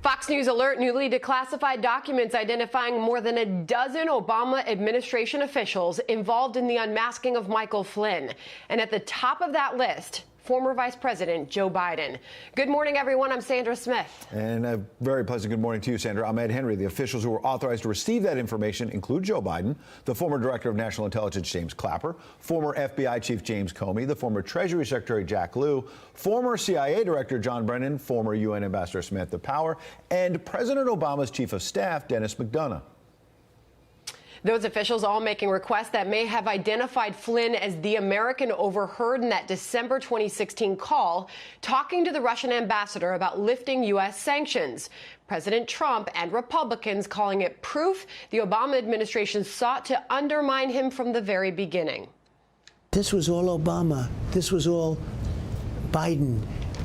Fox News alert, newly declassified documents identifying more than a dozen Obama administration officials involved in the unmasking of Michael Flynn. And at the top of that list, former Vice President Joe Biden. Good morning, everyone. I'm Sandra Smith. And a very pleasant good morning to you, Sandra. I'm Ed Henry. The officials who were authorized to receive that information include Joe Biden, the former Director of National Intelligence James Clapper, former FBI Chief James Comey, the former Treasury Secretary Jack Lew, former CIA Director John Brennan, former UN Ambassador Samantha Power, and President Obama's Chief of Staff Dennis McDonough. Those officials all making requests that may have identified Flynn as the American overheard in that December 2016 call, talking to the Russian ambassador about lifting U.S. sanctions. President Trump and Republicans calling it proof the Obama administration sought to undermine him from the very beginning. This was all Obama. This was all Biden.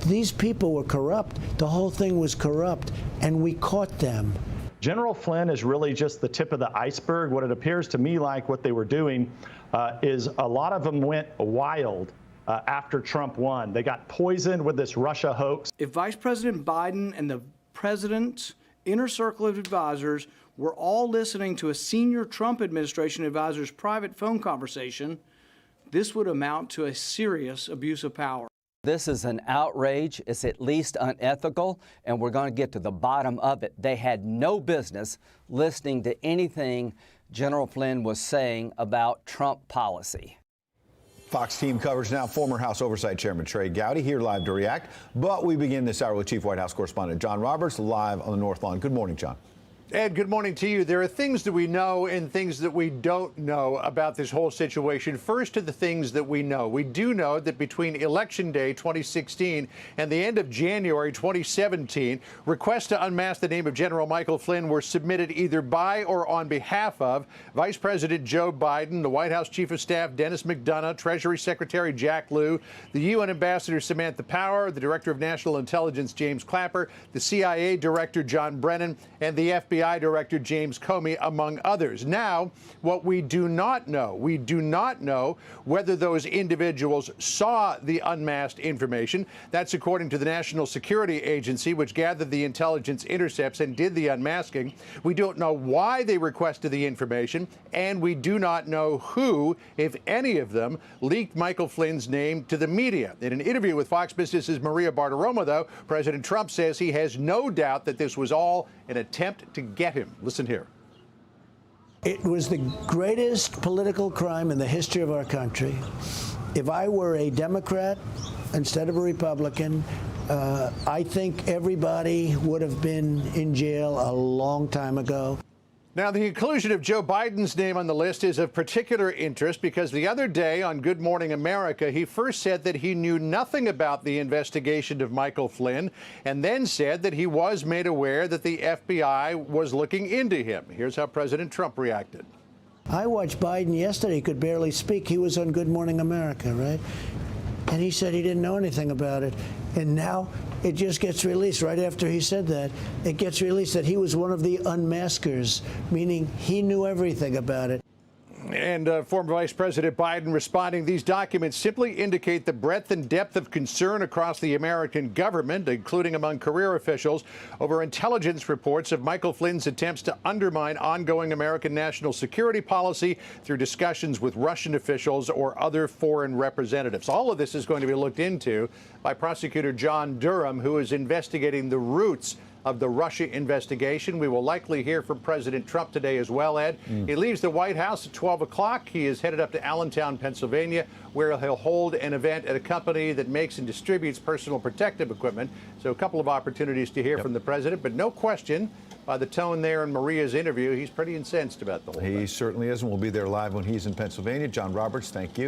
These people were corrupt. The whole thing was corrupt, and we caught them. General Flynn is really just the tip of the iceberg. What it appears to me like what they were doing is a lot of them went wild after Trump won. They got poisoned with this Russia hoax. If Vice President Biden and the president's inner circle of advisors were all listening to a senior Trump administration advisor's private phone conversation, this would amount to a serious abuse of power. This is an outrage. It's at least unethical, and we're going to get to the bottom of it. They had no business listening to anything General Flynn was saying about Trump policy. Fox team coverage now. Former House Oversight Chairman Trey Gowdy here live to react. But we begin this hour with Chief White House Correspondent John Roberts live on the North Lawn. Good morning, John. Ed, good morning to you. There are things that we know and things that we don't know about this whole situation. First, to the things that we know. We do know that between Election Day 2016 and the end of January 2017, requests to unmask the name of General Michael Flynn were submitted either by or on behalf of Vice President Joe Biden, the White House Chief of Staff Dennis McDonough, Treasury Secretary Jack Lew, the UN Ambassador Samantha Power, the Director of National Intelligence James Clapper, the CIA Director John Brennan, and the FBI Director James Comey, among others. Now, what we do not know whether those individuals saw the unmasked information. That's according to the National Security Agency, which gathered the intelligence intercepts and did the unmasking. We don't know why they requested the information, and we do not know who, if any of them, leaked Michael Flynn's name to the media. In an interview with Fox Business's Maria Bartiromo, though, President Trump says he has no doubt that this was all an attempt to get him. Listen here. It was the greatest political crime in the history of our country. If I were a Democrat instead of a Republican, I think everybody would have been in jail a long time ago. Now, the inclusion of Joe Biden's name on the list is of particular interest because the other day on Good Morning America, he first said that he knew nothing about the investigation of Michael Flynn and then said that he was made aware that the FBI was looking into him. Here's how President Trump reacted. I watched Biden yesterday. He could barely speak. He was on Good Morning America, right? And he said he didn't know anything about it. And now it just gets released right after he said that. It gets released that he was one of the unmaskers, meaning he knew everything about it. And former Vice President Biden responding, these documents simply indicate the breadth and depth of concern across the American government, including among career officials, over intelligence reports of Michael Flynn's attempts to undermine ongoing American national security policy through discussions with Russian officials or other foreign representatives. All of this is going to be looked into by prosecutor John Durham, who is investigating the roots of the Russia investigation. We will likely hear from President Trump today as well, Ed. He leaves the White House at 12 o'clock. He is headed up to Allentown, Pennsylvania, where he'll hold an event at a company that makes and distributes personal protective equipment. So a couple of opportunities to hear from the president, but no question, by the tone there in Maria's interview, he's pretty incensed about the whole thing. He certainly is, and we'll be there live when he's in Pennsylvania. John Roberts, thank you.